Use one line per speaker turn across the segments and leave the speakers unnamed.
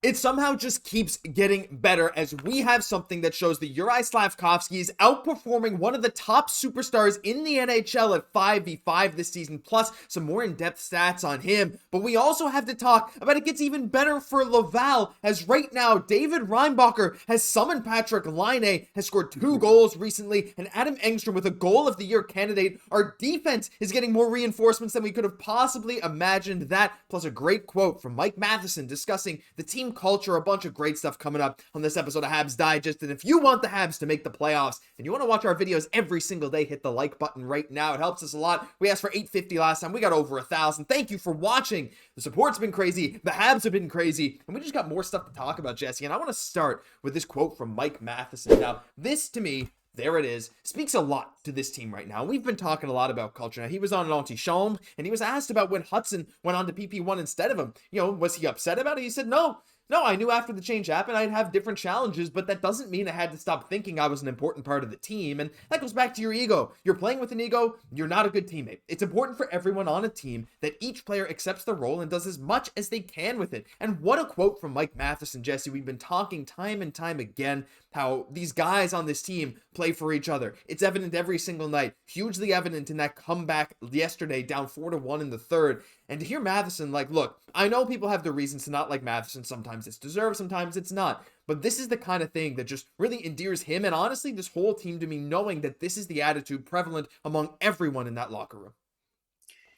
It somehow just keeps getting better as we have something that shows that Juraj Slafkovsky is outperforming one of the top superstars in the NHL at 5v5 this season, plus some more in-depth stats on him. But we also have to talk about it gets even better for Laval, as right now David Reinbacher has summoned Patrik Laine, has scored 2 goals recently, and Adam Engstrom with a goal of the year candidate. Our defense is getting more reinforcements than we could have possibly imagined. That, plus a great quote from Mike Matheson discussing the team culture, a bunch of great stuff coming up on this episode of Habs Digest. And if you want the Habs to make the playoffs and you want to watch our videos every single day, hit the like button right now. It helps us a lot. We asked for 850 last time. We got over 1,000. Thank you for watching. The support's been crazy. The Habs have been crazy. And we just got more stuff to talk about, Jesse. And I want to start with this quote from Mike Matheson. Now, this to me, there it is, speaks a lot to this team right now. We've been talking a lot about culture. Now, he was on L'Antichambre, and he was asked about when Hudson went on to PP1 instead of him. Was he upset about it? He said, no, I knew after the change happened, I'd have different challenges, but that doesn't mean I had to stop thinking I was an important part of the team. And that goes back to your ego. You're playing with an ego, you're not a good teammate. It's important for everyone on a team that each player accepts their role and does as much as they can with it. And what a quote from Mike Matheson, Jesse. We've been talking time and time again how these guys on this team play for each other. It's evident every single night, hugely evident in that comeback yesterday, down 4-1 in the third. And to hear Matheson, look, I know people have their reasons to not like Matheson. Sometimes it's deserved, sometimes it's not. But this is the kind of thing that just really endears him and honestly this whole team to me, knowing that this is the attitude prevalent among everyone in that locker room.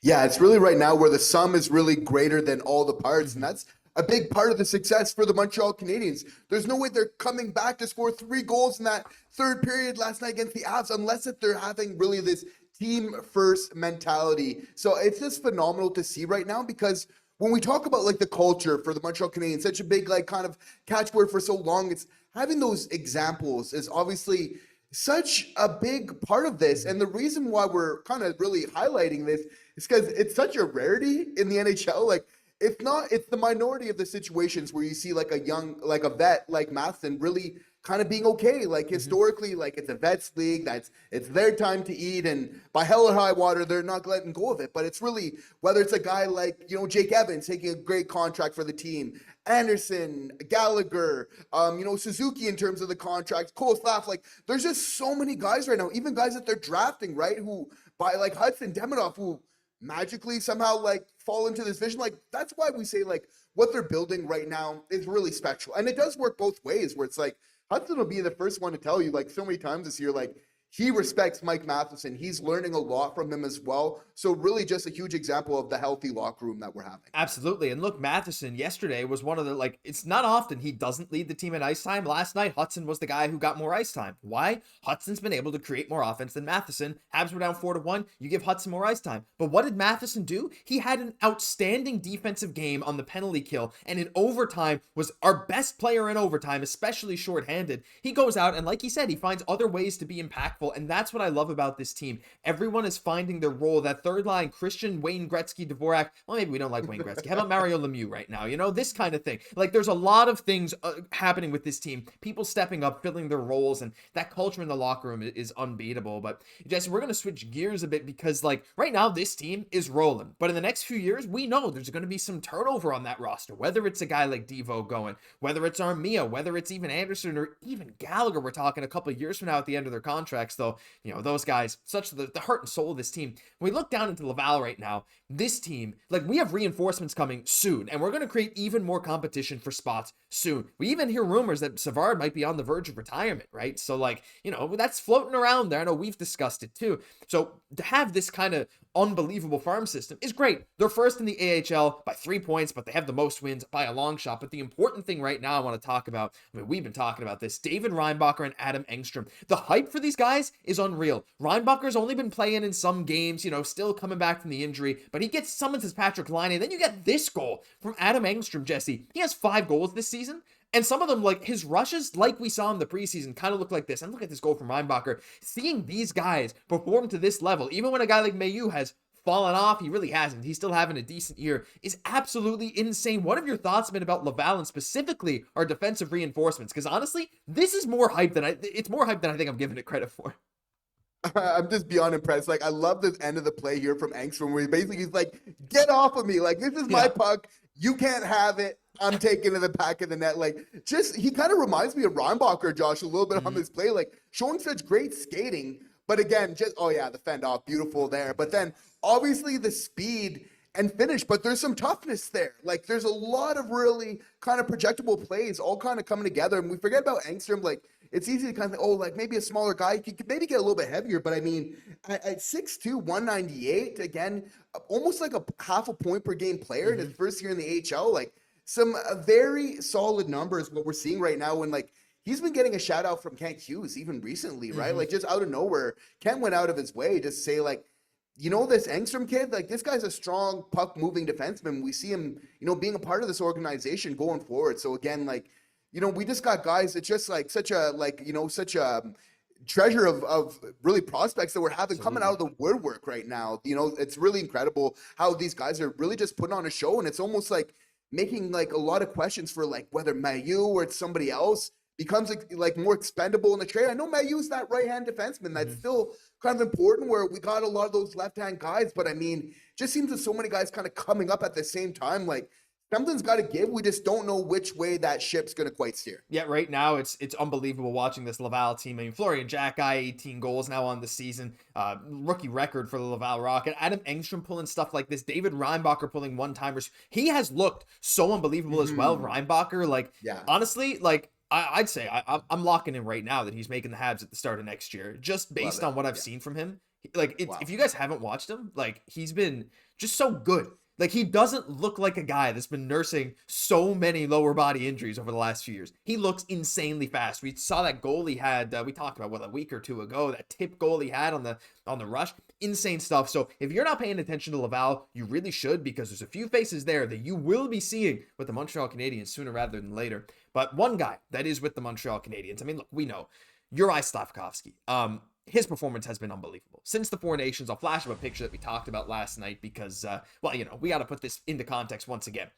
Yeah, it's really right now where the sum is really greater than all the parts, and that's a big part of the success for the Montreal Canadiens. There's no way they're coming back to score 3 goals in that third period last night against the Avs unless if they're having really this team first mentality. So it's just phenomenal to see right now, because when we talk about the culture for the Montreal Canadiens, such a big kind of catchword for so long, it's having those examples is obviously such a big part of this. And the reason why we're kind of really highlighting this is because it's such a rarity in the NHL. If not, it's the minority of the situations where you see a vet like Matheson really kind of being okay. Historically, it's a vets league, it's their time to eat, and by hell or high water, they're not letting go of it. But it's really, whether it's a guy like, Jake Evans taking a great contract for the team, Anderson, Gallagher, Suzuki in terms of the contracts, Cole Slaff, there's just so many guys right now, even guys that they're drafting, right, who by Hudson, Demidov, who magically somehow fall into this vision. That's why we say what they're building right now is really special. And it does work both ways, where it's Hudson will be the first one to tell you so many times this year, he respects Mike Matheson. He's learning a lot from him as well. So really just a huge example of the healthy locker room that we're having.
Absolutely. And look, Matheson yesterday was one of the, it's not often he doesn't lead the team in ice time. Last night, Hudson was the guy who got more ice time. Why? Hudson's been able to create more offense than Matheson. Habs were down 4-1. You give Hudson more ice time. But what did Matheson do? He had an outstanding defensive game on the penalty kill. And in overtime was our best player in overtime, especially shorthanded. He goes out and like he said, he finds other ways to be impactful. And that's what I love about this team. Everyone is finding their role. That third line, Christian, Wayne Gretzky, Dvorak. Well, maybe we don't like Wayne Gretzky. How about Mario Lemieux right now? This kind of thing. There's a lot of things happening with this team. People stepping up, filling their roles, and that culture in the locker room is unbeatable. But Jesse, we're going to switch gears a bit because right now this team is rolling. But in the next few years, we know there's going to be some turnover on that roster. Whether it's a guy like Devo going, whether it's Armia, whether it's even Anderson or even Gallagher, we're talking a couple of years from now at the end of their contracts, though, those guys, such the heart and soul of this team. When we look down into Laval right now, this team, we have reinforcements coming soon, and we're going to create even more competition for spots soon. We even hear rumors that Savard might be on the verge of retirement, right? So that's floating around there. I know we've discussed it too. So to have this kind of unbelievable farm system is great. They're first in the AHL by 3 points, but they have the most wins by a long shot. But the important thing right now I want to talk about, we've been talking about this, David Reinbacher and Adam Engstrom. The hype for these guys is unreal. Reinbacher's only been playing in some games, still coming back from the injury, but he gets summoned as Patrik Laine. Then you get this goal from Adam Engstrom, Jesse. He has 5 goals this season. And some of them, his rushes, we saw in the preseason, kind of look like this. And look at this goal from Reinbacher. Seeing these guys perform to this level, even when a guy like Mailloux has fallen off, he really hasn't. He's still having a decent year, is absolutely insane. What have your thoughts been about Laval and specifically our defensive reinforcements? Because honestly, this is more hype than it's more hype than I think I'm giving it credit for.
I'm just beyond impressed. Like, I love the end of the play here from Engstrom, where he's like, "Get off of me! Like, this is my puck. You can't have it. I'm taking it to the back of the net." Like, just he kind of reminds me of Reinbacher, Josh, a little bit on this play. Like, showing such great skating, but again, just the fend off, beautiful there. But then obviously the speed and finish, but there's some toughness there. Like, there's a lot of really kind of projectable plays all kind of coming together, and we forget about Engstrom. Like, it's easy to kind of think, like maybe a smaller guy, he could maybe get a little bit heavier. But I mean, at 6'2", 198, again, almost like a half a point per game player in his first year in the AHL. Like, some very solid numbers, what we're seeing right now. When like he's been getting a shout out from Kent Hughes even recently, right? Like, just out of nowhere, Kent went out of his way to say, like, this Engstrom kid, like, this guy's a strong puck moving defenseman. We see him, being a part of this organization going forward. So again, like, we just got guys that just like such a treasure of really prospects that we're having coming out of the woodwork right now. It's really incredible how these guys are really just putting on a show, and it's almost like making like a lot of questions for like whether Mailloux or it's somebody else becomes like more expendable in the trade. I know Mailloux's that right-hand defenseman that's still kind of important, where we got a lot of those left-hand guys, but I mean, just seems that so many guys kind of coming up at the same time. Like, something's got to give. We just don't know which way that ship's going to quite steer.
Yeah, right now it's unbelievable watching this Laval team. I mean, Florian Xhekaj, 18 goals now on the season. Rookie record for the Laval Rocket. Adam Engstrom pulling stuff like this. David Reinbacher pulling one-timers. He has looked so unbelievable as well. Reinbacher, like, honestly, like, I'd say I'm locking in right now that he's making the Habs at the start of next year, just based on what I've seen from him. Like, if you guys haven't watched him, like, he's been just so good. Like, he doesn't look like a guy that's been nursing so many lower body injuries over the last few years. He looks insanely fast. We saw that goal he had, we talked about, a week or two ago, that tip goal he had on the rush. Insane stuff. So if you're not paying attention to Laval, you really should, because there's a few faces there that you will be seeing with the Montreal Canadiens sooner rather than later. But one guy that is with the Montreal Canadiens, I mean, look, we know, Juraj Slafkovsky. His performance has been unbelievable. Since the Four Nations, I'll flash up a picture that we talked about last night because, we got to put this into context once again.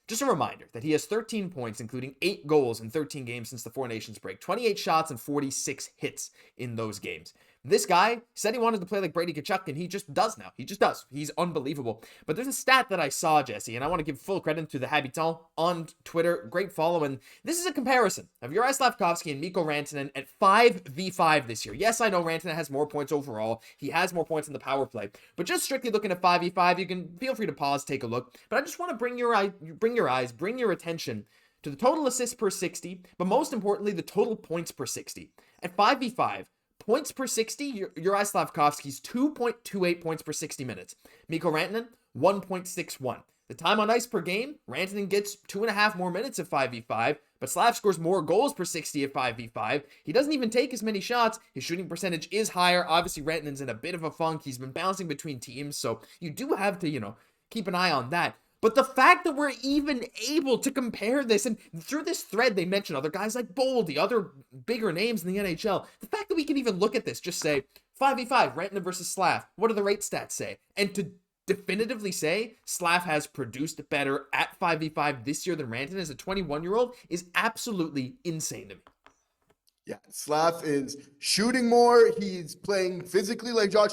Just a reminder that he has 13 points, including 8 goals in 13 games since the Four Nations break, 28 shots and 46 hits in those games. This guy said he wanted to play like Brady Tkachuk, and he just does now. He just does. He's unbelievable. But there's a stat that I saw, Jesse, and I want to give full credit to the Habitant on Twitter. Great follow. And this is a comparison of Juraj Slafkovsky and Mikko Rantanen at 5v5 this year. Yes, I know Rantanen has more points overall. He has more points in the power play. But just strictly looking at 5v5, you can feel free to pause, take a look. But I just want to bring your attention to the total assists per 60, but most importantly, the total points per 60. At 5v5, points per 60, Juraj Slafkovsky's 2.28 points per 60 minutes. Mikko Rantanen, 1.61. The time on ice per game, Rantanen gets 2.5 more minutes at 5v5, but Slav scores more goals per 60 at 5v5. He doesn't even take as many shots. His shooting percentage is higher. Obviously, Rantanen's in a bit of a funk. He's been bouncing between teams, so you do have to, keep an eye on that. But the fact that we're even able to compare this, and through this thread, they mention other guys like Boldy, other bigger names in the NHL. The fact that we can even look at this, just say 5v5, Rantanen versus Slav. What do the rate stats say? And to definitively say Slav has produced better at 5v5 this year than Rantanen as a 21-year-old is absolutely insane to me.
Yeah, Slav is shooting more. He's playing physically like Josh.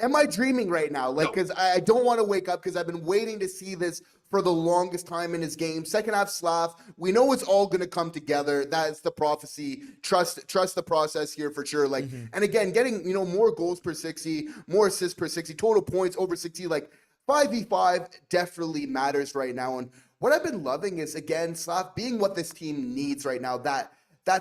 Am I dreaming right now? Like, because I don't want to wake up, because I've been waiting to see this for the longest time in his game. Second half Slav, we know it's all going to come together. That's the prophecy. Trust the process here for sure. Like, and again, getting, more goals per 60, more assists per 60, total points over 60, like 5v5 definitely matters right now. And what I've been loving is, again, Slav being what this team needs right now, that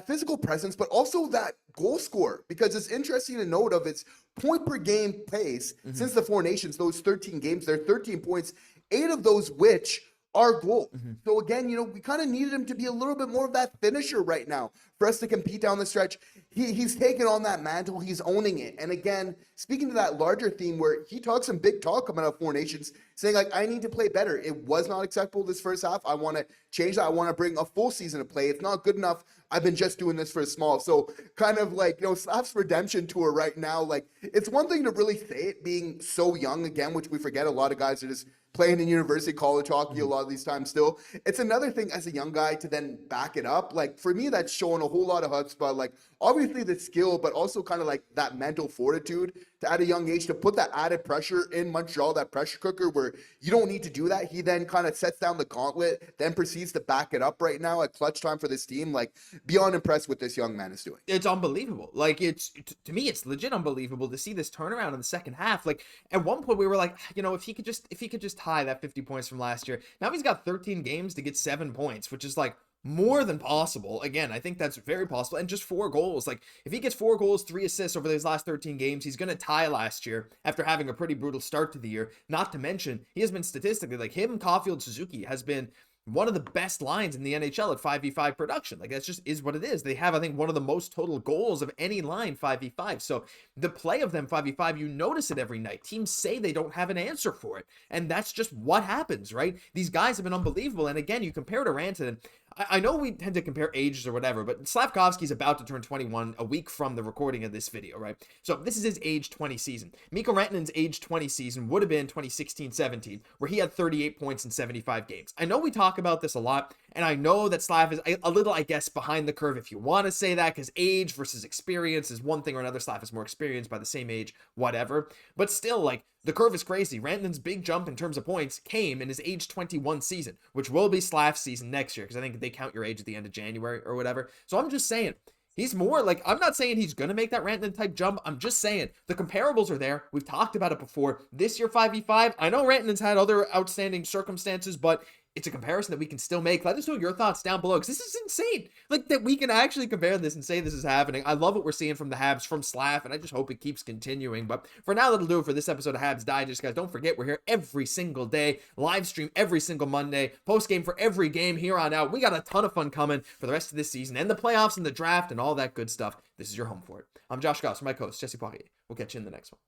physical presence, but also that goal scorer, because it's interesting to note of its point per game pace since the Four Nations, those 13 games, they're 13 points, 8 of those which are goals. So again, we kind of needed him to be a little bit more of that finisher right now for us to compete down the stretch. He's taken on that mantle. He's owning it. And again, speaking to that larger theme where he talks some big talk coming out of Four Nations, saying like, I need to play better. It was not acceptable this first half. I want to change that. I want to bring a full season of play. It's not good enough. I've been just doing this for a small. So kind of like, Slav's redemption tour right now. Like, it's one thing to really say it being so young again, which we forget. A lot of guys are just playing in university, college hockey a lot of these times still. It's another thing as a young guy to then back it up. Like, for me, that's showing a whole lot of chutzpah. Like, obviously obviously the skill, but also kind of like that mental fortitude to at a young age to put that added pressure in Montreal, that pressure cooker where you don't need to do that. He then kind of sets down the gauntlet, then proceeds to back it up right now at clutch time for this team. Like, beyond impressed with this young man is doing.
It's unbelievable. Like, to me, it's legit unbelievable to see this turnaround in the second half. Like, at one point we were like, if he could just tie that 50 points from last year. Now he's got 13 games to get 7 points, which is like more than possible. Again, I think that's very possible. And just 4 goals. Like, if he gets 4 goals, 3 assists over these last 13 games, he's going to tie last year after having a pretty brutal start to the year. Not to mention, he has been statistically, like, him, Caufield, Suzuki has been one of the best lines in the NHL at 5v5 production. Like, that's just is what it is. They have, I think, one of the most total goals of any line 5v5. So the play of them 5v5, you notice it every night. Teams say they don't have an answer for it. And that's just what happens, right? These guys have been unbelievable. And again, you compare to Rantanen. I know we tend to compare ages or whatever, but Slafkovsky's about to turn 21 a week from the recording of this video, right? So this is his age 20 season. Mikko Rantanen's age 20 season would have been 2016-17, where he had 38 points in 75 games. I know we talk about this a lot, and I know that Slav is a little, I guess, behind the curve, if you want to say that, because age versus experience is one thing or another. Slav is more experienced by the same age, whatever. But still, like, the curve is crazy. Rantanen's big jump in terms of points came in his age 21 season, which will be Slav's season next year, because I think they count your age at the end of January or whatever. So I'm just saying, he's more like, I'm not saying he's going to make that Rantanen type jump. I'm just saying the comparables are there. We've talked about it before. This year 5v5, I know Rantanen's had other outstanding circumstances, but it's a comparison that we can still make. Let us know your thoughts down below, because this is insane. Like, that we can actually compare this and say this is happening. I love what we're seeing from the Habs, from Slav, and I just hope it keeps continuing. But for now, that'll do it for this episode of Habs Digest, guys. Don't forget, we're here every single day, live stream every single Monday, post game for every game here on out. We got a ton of fun coming for the rest of this season and the playoffs and the draft and all that good stuff. This is your home for it. I'm Josh Gosse, my co-host, Jesse Poirier. We'll catch you in the next one.